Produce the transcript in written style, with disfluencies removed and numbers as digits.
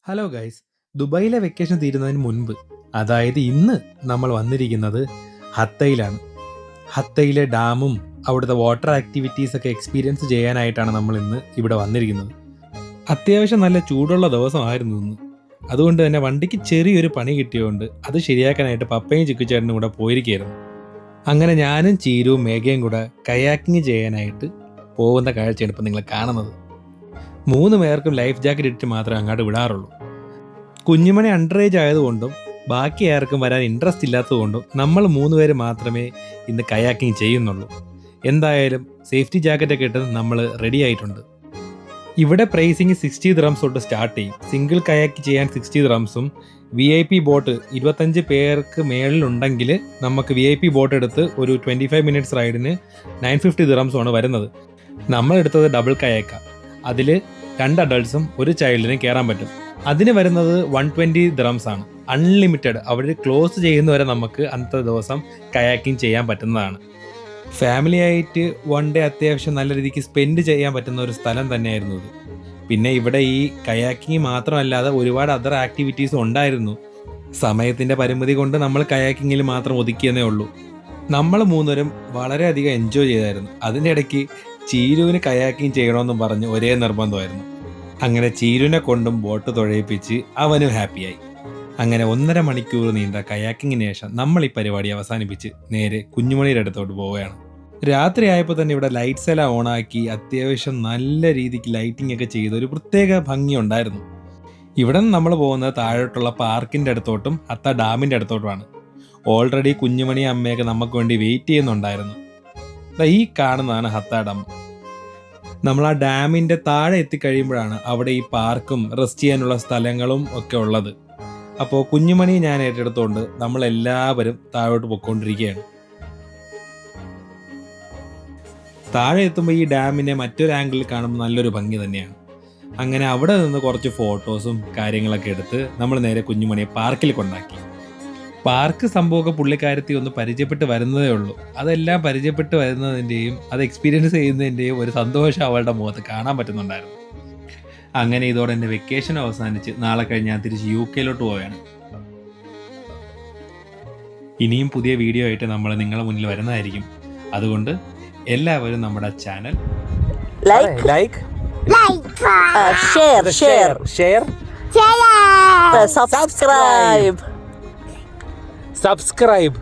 Hello guys, ദുബായിലെ vacation തീരുന്നതിന് മുൻപ്, അതായത് ഇന്ന് നമ്മൾ വന്നിരിക്കുന്നത് ഹത്തയിലാണ്. ഹത്തയിലെ ഡാമും അവിടുത്തെ വാട്ടർ ആക്ടിവിറ്റീസ് ഒക്കെ എക്സ്പീരിയൻസ് ചെയ്യാനായിട്ടാണ് നമ്മൾ ഇന്ന് ഇവിടെ വന്നിരിക്കുന്നത്. അത്യാവശ്യം നല്ല ചൂടുള്ള ദിവസമായിരുന്നു ഇന്ന്. അതുകൊണ്ട് തന്നെ വണ്ടിക്ക് ചെറിയൊരു പണി കിട്ടിയതുകൊണ്ട് അത് ശരിയാക്കാനായിട്ട് പപ്പയും ചിക്കുച്ചേട്ടനും കൂടെ പോയിരിക്കുകയായിരുന്നു. അങ്ങനെ ഞാനും ചീരുവും മേഘയും കൂടെ കയാക്കിങ് ചെയ്യാനായിട്ട് പോകുന്ന കാഴ്ചയാണ് ഇപ്പം നിങ്ങൾ കാണുന്നത്. 3 പേർക്കും ലൈഫ് ജാക്കറ്റ് ഇട്ട് മാത്രമേ അങ്ങോട്ട് വിടാറുള്ളൂ. കുഞ്ഞുമണി അണ്ടർ ഏജ് ആയതുകൊണ്ടും ബാക്കി ആർക്കും വരാൻ ഇൻട്രസ്റ്റ് ഇല്ലാത്തതുകൊണ്ടും നമ്മൾ 3 പേര് മാത്രമേ ഇന്ന് കയാക്കിങ് ചെയ്യുന്നുള്ളൂ. എന്തായാലും സേഫ്റ്റി ജാക്കറ്റൊക്കെ ഇട്ട് നമ്മൾ റെഡി ആയിട്ടുണ്ട്. ഇവിടെ പ്രൈസിങ് 60 ദിറംസ് തൊട്ട് സ്റ്റാർട്ട് ചെയ്യും. സിംഗിൾ കയാക്ക് ചെയ്യാൻ 60 ദിറംസും VIP ബോട്ട് 25 പേർക്ക് മേളിലുണ്ടെങ്കിൽ നമുക്ക് VIP ബോട്ട് എടുത്ത് ഒരു 25 മിനിറ്റ്സ് റൈഡിന് 950 ദിറംസുമാണ് വരുന്നത്. നമ്മളെടുത്തത് ഡബിൾ കയാക്ക. അതിൽ 2 അഡൾട്ട്സും ഒരു ചൈൽഡിനും കയറാൻ പറ്റും. അതിന് വരുന്നത് 120 ദിറംസ് ആണ്. അൺലിമിറ്റഡ്. അവർ ക്ലോസ് ചെയ്യുന്നവരെ നമുക്ക് അന്നത്തെ ദിവസം കയാക്കിങ് ചെയ്യാൻ പറ്റുന്നതാണ്. ഫാമിലി ആയിട്ട് 1 ഡേ അത്യാവശ്യം നല്ല രീതിക്ക് സ്പെൻഡ് ചെയ്യാൻ പറ്റുന്ന ഒരു സ്ഥലം തന്നെയായിരുന്നു ഇത്. പിന്നെ ഇവിടെ ഈ കയാക്കിങ് മാത്രമല്ലാതെ ഒരുപാട് അതർ ആക്ടിവിറ്റീസും ഉണ്ടായിരുന്നു. സമയത്തിൻ്റെ പരിമിതി കൊണ്ട് നമ്മൾ കയാക്കിങ്ങിൽ മാത്രം ഒതുക്കിയെന്നേ ഉള്ളൂ. നമ്മൾ 3 പേരും വളരെയധികം എൻജോയ് ചെയ്തായിരുന്നു. അതിൻ്റെ ഇടയ്ക്ക് ചീരുവിന് കയാക്കിങ് ചെയ്യണമെന്നും പറഞ്ഞ് ഒരേ നിർബന്ധമായിരുന്നു. അങ്ങനെ ചീരുവിനെ കൊണ്ടും ബോട്ട് തുഴയിപ്പിച്ച് അവനും ഹാപ്പിയായി. അങ്ങനെ 1.5 മണിക്കൂർ നീണ്ട കയാക്കിങ്ങിന് ശേഷം നമ്മൾ ഈ പരിപാടി അവസാനിപ്പിച്ച് നേരെ കുഞ്ഞുമണിയുടെ അടുത്തോട്ട് പോവുകയാണ്. രാത്രി ആയപ്പോൾ തന്നെ ഇവിടെ ലൈറ്റ്സ് എല്ലാം ഓണാക്കി അത്യാവശ്യം നല്ല രീതിക്ക് ലൈറ്റിംഗ് ഒക്കെ ചെയ്ത് ഒരു പ്രത്യേക ഭംഗി ഉണ്ടായിരുന്നു. ഇവിടെ നിന്ന് നമ്മൾ പോകുന്നത് താഴോട്ടുള്ള പാർക്കിൻ്റെ അടുത്തോട്ടും ഹത്ത ഡാമിൻ്റെ അടുത്തോട്ടുമാണ്. ഓൾറെഡി കുഞ്ഞുമണി അമ്മയൊക്കെ നമുക്ക് വേണ്ടി വെയിറ്റ് ചെയ്യുന്നുണ്ടായിരുന്നു. ഈ കാണുന്നതാണ് ഹത്ത ഡാം. നമ്മൾ ആ ഡാമിൻ്റെ താഴെ എത്തിക്കഴിയുമ്പോഴാണ് അവിടെ ഈ പാർക്കും റെസ്റ്റ് ചെയ്യാനുള്ള സ്ഥലങ്ങളും ഒക്കെ ഉള്ളത്. അപ്പോൾ കുഞ്ഞുമണി ഞാൻ ഏറ്റെടുത്തുകൊണ്ട് നമ്മളെല്ലാവരും താഴോട്ട് പൊയ്ക്കൊണ്ടിരിക്കുകയാണ്. താഴെ എത്തുമ്പോൾ ഈ ഡാമിനെ മറ്റൊരു ആംഗിളിൽ കാണുമ്പോൾ നല്ലൊരു ഭംഗി തന്നെയാണ്. അങ്ങനെ അവിടെ നിന്ന് കുറച്ച് ഫോട്ടോസും കാര്യങ്ങളൊക്കെ എടുത്ത് നമ്മൾ നേരെ കുഞ്ഞുമണിയെ പാർക്കിൽ കൊണ്ടാക്കി. പാർക്ക് സംഭവമൊക്കെ പുള്ളിക്കാരത്തി ഒന്ന് പരിചയപ്പെട്ട് വരുന്നതേ ഉള്ളൂ. അതെല്ലാം പരിചയപ്പെട്ട് വരുന്നതിൻ്റെയും അത് എക്സ്പീരിയൻസ് ചെയ്യുന്നതിൻ്റെയും ഒരു സന്തോഷം അവളുടെ മുഖത്ത് കാണാൻ പറ്റുന്നുണ്ടായിരുന്നു. അങ്ങനെ ഇതോടെ എൻ്റെ വെക്കേഷൻ അവസാനിച്ച് നാളെ കഴിഞ്ഞ് ഞാൻ തിരിച്ച് UK പോവുകയാണ്. ഇനിയും പുതിയ വീഡിയോ ആയിട്ട് നമ്മൾ നിങ്ങളുടെ മുന്നിൽ വരുന്നതായിരിക്കും. അതുകൊണ്ട് എല്ലാവരും നമ്മുടെ ചാനൽ ലൈക്ക് ഷെയർ സബ്സ്ക്രൈബ്